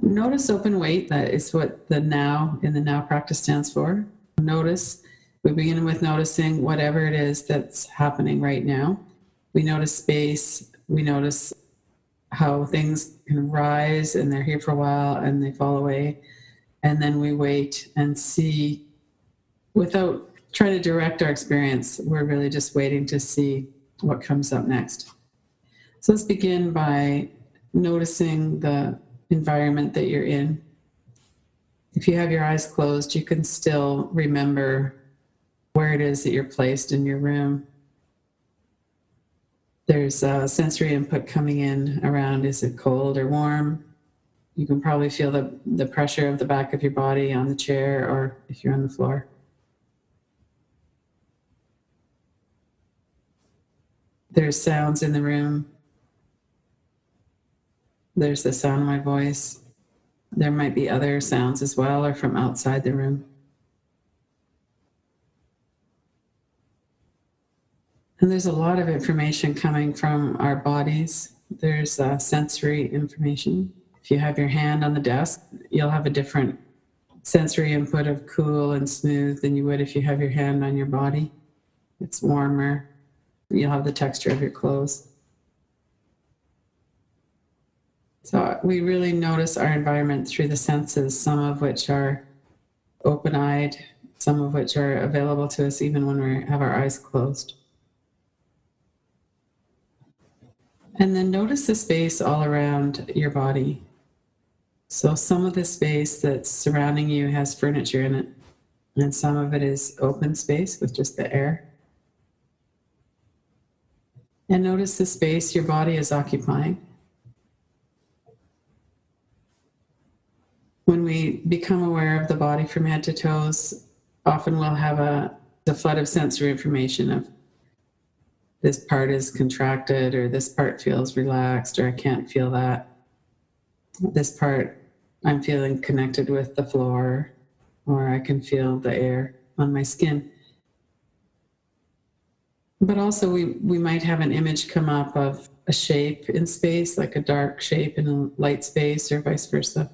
Notice open weight. That is what the now in the now practice stands for. Notice. We begin with noticing whatever it is that's happening right now. We notice space. We notice how things can rise and they're here for a while and they fall away. And then we wait and see without trying to direct our experience. We're really just waiting to see what comes up next. So let's begin by noticing the environment that you're in. If you have your eyes closed, you can still remember where it is that you're placed in your room. There's sensory input coming in around, is it cold or warm? You can probably feel the pressure of the back of your body on the chair or if you're on the floor. There's sounds in the room. There's the sound of my voice. There might be other sounds as well or from outside the room. And there's a lot of information coming from our bodies. There's sensory information. If you have your hand on the desk, you'll have a different sensory input of cool and smooth than you would if you have your hand on your body. It's warmer. You'll have the texture of your clothes. So we really notice our environment through the senses, some of which are open-eyed, some of which are available to us even when we have our eyes closed. And then notice the space all around your body. So some of the space that's surrounding you has furniture in it, and some of it is open space with just the air. And notice the space your body is occupying. When we become aware of the body from head to toes, often we'll have a flood of sensory information of this part is contracted, or this part feels relaxed, or I can't feel that. This part, I'm feeling connected with the floor, or I can feel the air on my skin. But also we might have an image come up of a shape in space, like a dark shape in a light space, or vice versa.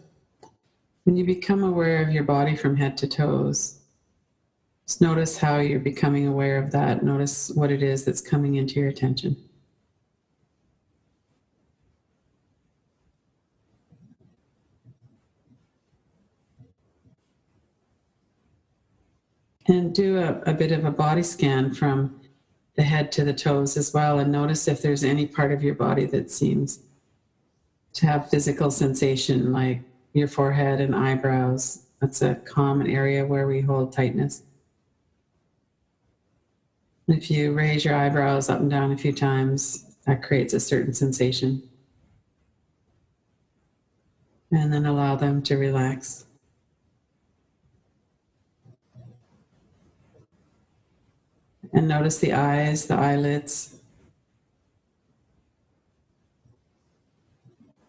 When you become aware of your body from head to toes, just notice how you're becoming aware of that. Notice what it is that's coming into your attention. And do a bit of a body scan from the head to the toes as well, and notice if there's any part of your body that seems to have physical sensation, like your forehead and eyebrows. That's a common area where we hold tightness. If you raise your eyebrows up and down a few times, that creates a certain sensation. And then allow them to relax. And notice the eyes, the eyelids,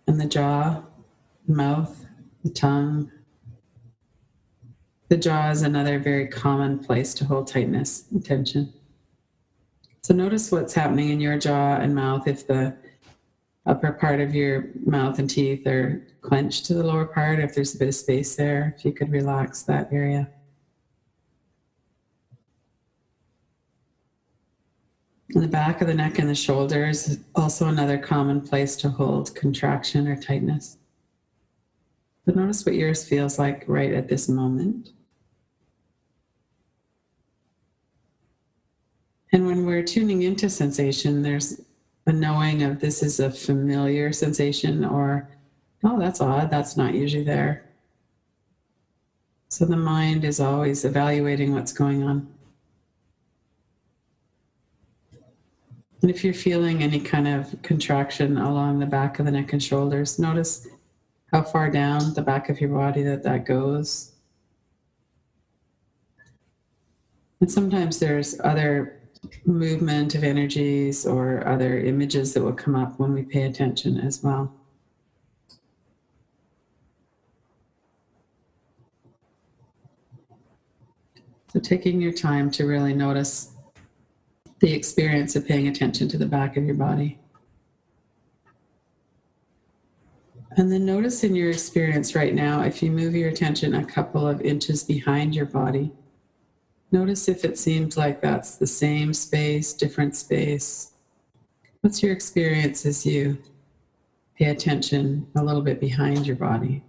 and the jaw, the mouth, the tongue. The jaw is another very common place to hold tightness and tension. So notice what's happening in your jaw and mouth if the upper part of your mouth and teeth are clenched to the lower part, if there's a bit of space there, if you could relax that area. And the back of the neck and the shoulders is also another common place to hold contraction or tightness. But notice what yours feels like right at this moment. And when we're tuning into sensation, there's a knowing of this is a familiar sensation, or, oh, that's odd, that's not usually there. So the mind is always evaluating what's going on. And if you're feeling any kind of contraction along the back of the neck and shoulders, notice how far down the back of your body that goes. And sometimes there's other movement of energies or other images that will come up when we pay attention as well. So taking your time to really notice the experience of paying attention to the back of your body. And then notice in your experience right now, if you move your attention a couple of inches behind your body, notice if it seems like that's the same space, different space. What's your experience as you pay attention a little bit behind your body?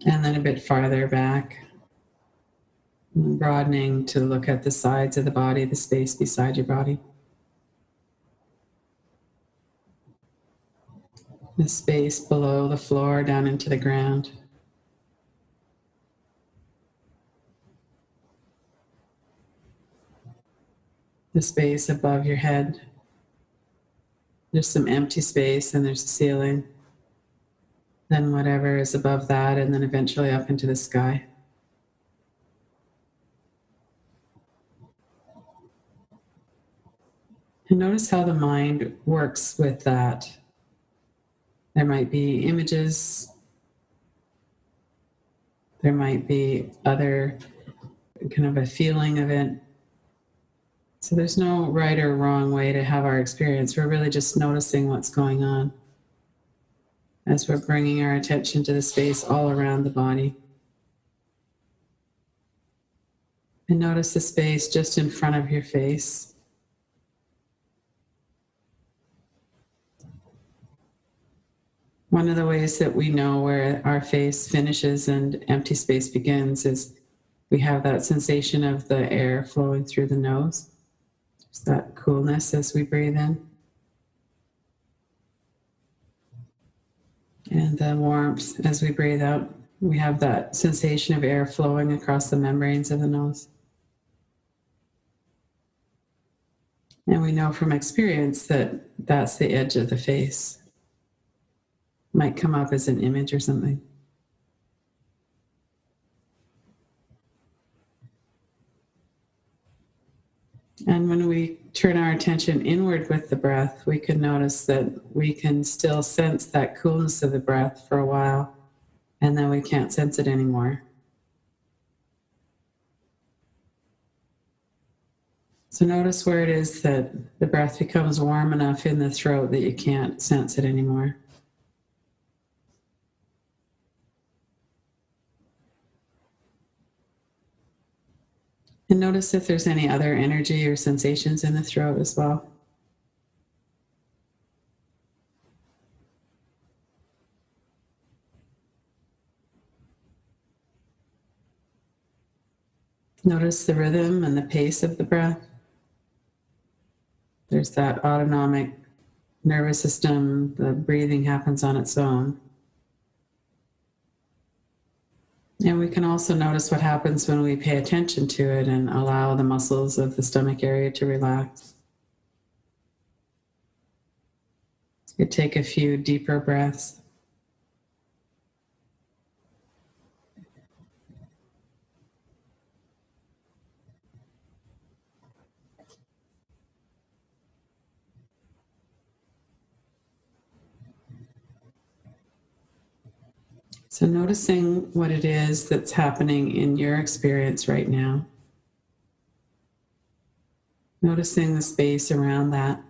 And then a bit farther back, broadening to look at the sides of the body, the space beside your body. The space below the floor down into the ground. The space above your head. There's some empty space and there's a ceiling. Then whatever is above that, and then eventually up into the sky. And notice how the mind works with that. There might be images, there might be other kind of a feeling of it. So there's no right or wrong way to have our experience. We're really just noticing what's going on as we're bringing our attention to the space all around the body. And notice the space just in front of your face. One of the ways that we know where our face finishes and empty space begins is we have that sensation of the air flowing through the nose. There's that coolness as we breathe in. And the warmth as we breathe out. We have that sensation of air flowing across the membranes of the nose. And we know from experience that that's the edge of the face. Might come up as an image or something. And when we turn our attention inward with the breath, we can notice that we can still sense that coolness of the breath for a while, and then we can't sense it anymore. So notice where it is that the breath becomes warm enough in the throat that you can't sense it anymore. And notice if there's any other energy or sensations in the throat as well. Notice the rhythm and the pace of the breath. There's that autonomic nervous system, the breathing happens on its own. And we can also notice what happens when we pay attention to it and allow the muscles of the stomach area to relax. You take a few deeper breaths. So noticing what it is that's happening in your experience right now. Noticing the space around that.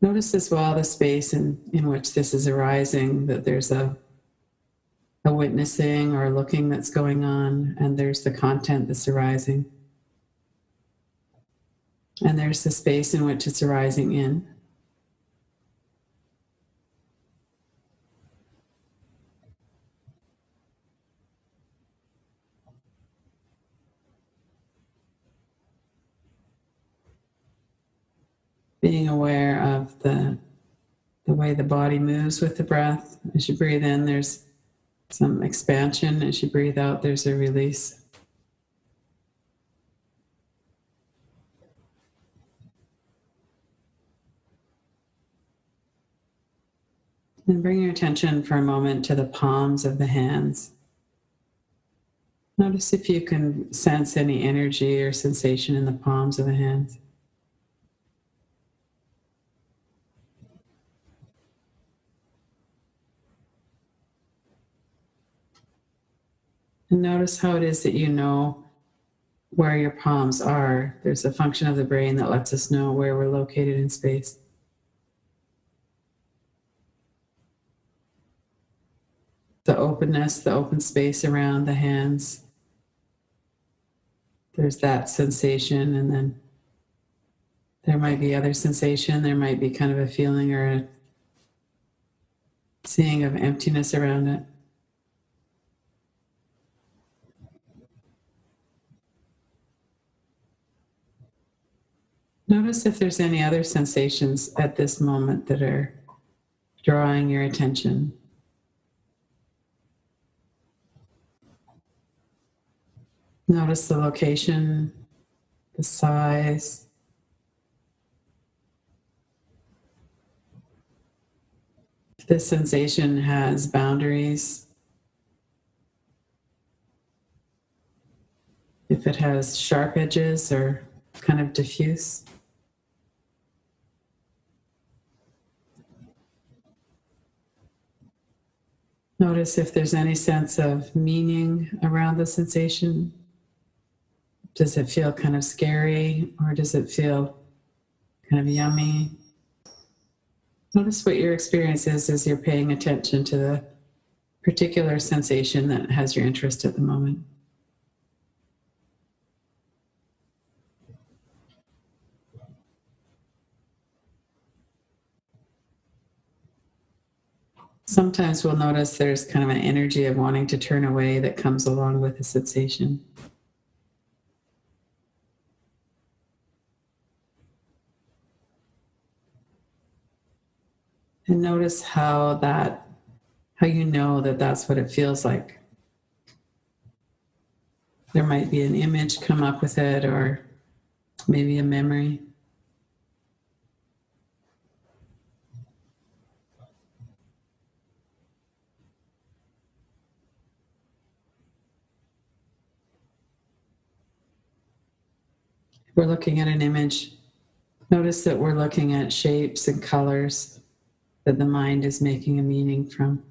Notice as well the space in which this is arising, that there's a witnessing or looking that's going on, and there's the content that's arising. And there's the space in which it's arising in. Being aware of the way the body moves with the breath. As you breathe in, there's some expansion. As you breathe out, there's a release. And bring your attention for a moment to the palms of the hands. Notice if you can sense any energy or sensation in the palms of the hands. And notice how it is that you know where your palms are. There's a function of the brain that lets us know where we're located in space. The openness, the open space around the hands. There's that sensation, and then there might be other sensation. There might be kind of a feeling or a seeing of emptiness around it. Notice if there's any other sensations at this moment that are drawing your attention. Notice the location, the size. If this sensation has boundaries, if it has sharp edges or kind of diffuse. Notice if there's any sense of meaning around the sensation. Does it feel kind of scary, or does it feel kind of yummy? Notice what your experience is as you're paying attention to the particular sensation that has your interest at the moment. Sometimes we'll notice there's kind of an energy of wanting to turn away that comes along with the sensation. And notice how you know that that's what it feels like. There might be an image come up with it, or maybe a memory. If we're looking at an image, notice that we're looking at shapes and colors that the mind is making a meaning from.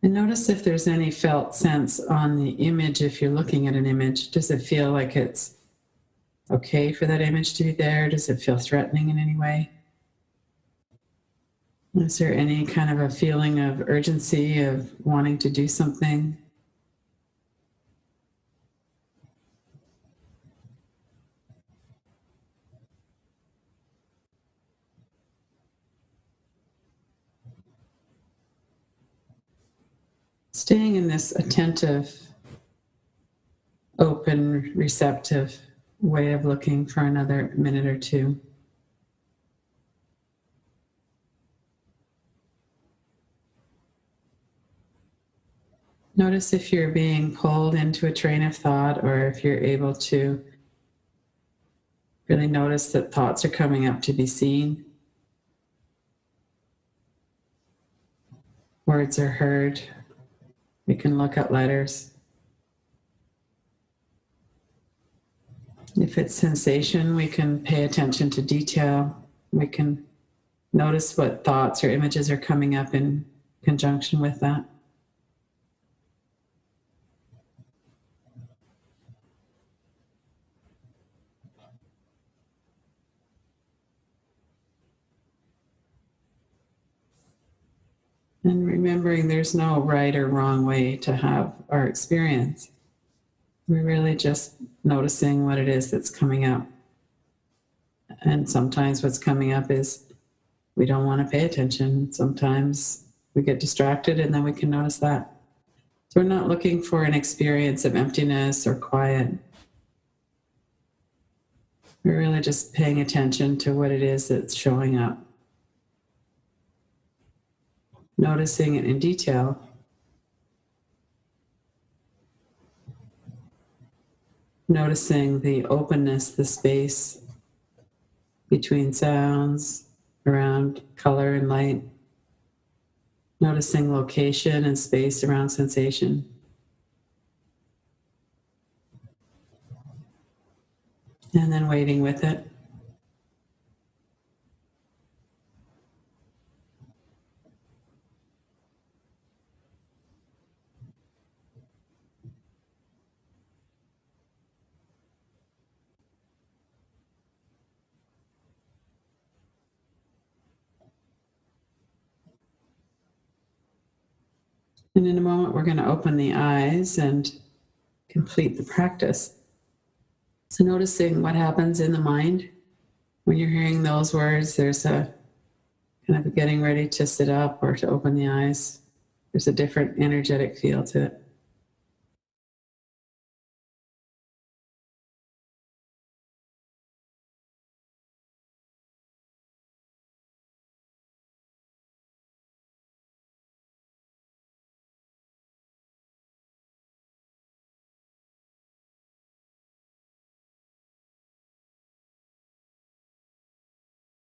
And notice if there's any felt sense on the image. If you're looking at an image, does it feel like it's okay for that image to be there? Does it feel threatening in any way? Is there any kind of a feeling of urgency, of wanting to do something? Staying in this attentive, open, receptive way of looking for another minute or two. Notice if you're being pulled into a train of thought, or if you're able to really notice that thoughts are coming up to be seen. Words are heard. We can look at letters. If it's sensation, we can pay attention to detail. We can notice what thoughts or images are coming up in conjunction with that. And remembering there's no right or wrong way to have our experience. We're really just noticing what it is that's coming up. And sometimes what's coming up is we don't want to pay attention. Sometimes we get distracted, and then we can notice that. So we're not looking for an experience of emptiness or quiet. We're really just paying attention to what it is that's showing up. Noticing it in detail. Noticing the openness, the space between sounds, around color and light. Noticing location and space around sensation. And then waiting with it. And in a moment, we're going to open the eyes and complete the practice. So noticing what happens in the mind when you're hearing those words. There's a kind of getting ready to sit up or to open the eyes. There's a different energetic feel to it.